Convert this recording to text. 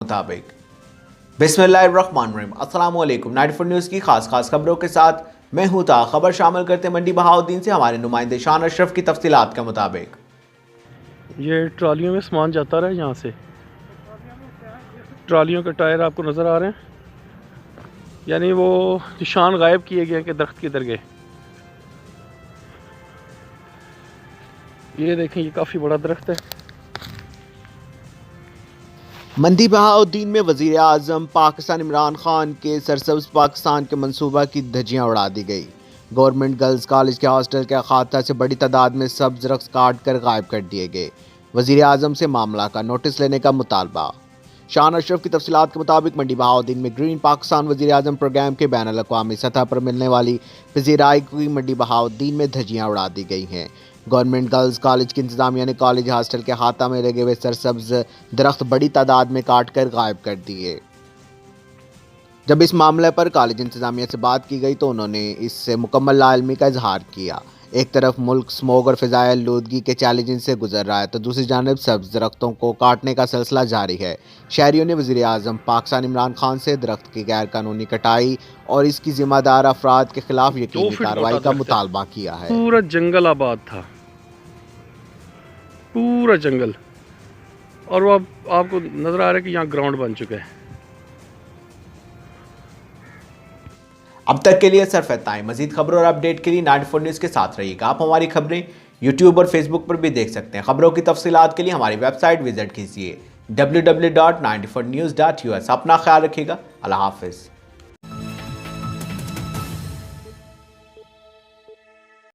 मुताबिक। बिस्मिल्लाहिर्रहमानिर्रहीम। अस्सलाम वालेकुम। 94 न्यूज़ की खास खबरों के साथ मैं हूं ता। खबर शामिल करते मंडी बहाउद्दीन से हमारे नुमाइंदे शान अशरफ की तफसीलात के मुताबिक। ये ट्रालियों में सामान जाता रहा है। यहाँ से ट्रालियों के टायर आपको नज़र आ रहे हैं, यानी वो निशान गायब किए गए कि दरख्त किधर गए। ये देखें, ये काफ़ी बड़ा दरख्त है। मंडी बहाउद्दीन में वज़ीर आज़म पाकिस्तान इमरान खान के सरसब्ज़ पाकिस्तान के मंसूबा की धज्जियाँ उड़ा दी गई। गवर्नमेंट गर्ल्स कॉलेज के हॉस्टल के अखाता से बड़ी तादाद में सब्ज़ रक्स काट कर गायब कर दिए गए। वज़ीर आज़म से मामला का नोटिस लेने का मुतालबा। शान अशरफ की तफसीलात के मुताबिक मंडी बहाउद्दीन में ग्रीन पाकिस्तान वज़ीर आज़म प्रोग्राम के बैनुल अक़वामी सतह पर मिलने वाली पज़ीराई की मंडी बहाउद्दीन में धज्जियाँ उड़ा दी गई हैं। गवर्नमेंट गर्ल्स कॉलेज की इंतजामिया ने कॉलेज हॉस्टल के अहाता में लगे हुए सरसब्ज दरख्त बड़ी तादाद में काट कर गायब कर दिए। जब इस मामले पर कॉलेज इंतजामिया से बात की गई तो उन्होंने इससे मुकम्मल लाइल्मी का इजहार किया। एक तरफ मुल्क स्मोग और फ़िज़ाई आलूदगी के चैलेंज से गुजर रहा है तो दूसरी जानब सब्ज़ दरख्तों को काटने का सिलसिला जारी है। शहरियों ने वज़ीर आज़म पाकिस्तान इमरान खान से दरख्त की गैर कानूनी कटाई और इसकी जिम्मेदार अफराद के खिलाफ यकीनी कार्रवाई का मुतालबा किया है। पूरा जंगल आबाद था, पूरा जंगल, और वो अब आपको नज़र आ रहा है कि यहाँ ग्राउंड बन चुका है। अब तक के लिए सिर्फ इतना ही। मजीद खबरों और अपडेट के लिए 94 न्यूज़ के साथ रहिएगा। आप हमारी खबरें यूट्यूब और फेसबुक पर भी देख सकते हैं। खबरों की तफसीलात के लिए हमारी वेबसाइट विजिट कीजिए www.94news.us। अपना ख्याल रखिएगा। अल्लाह हाफिज़।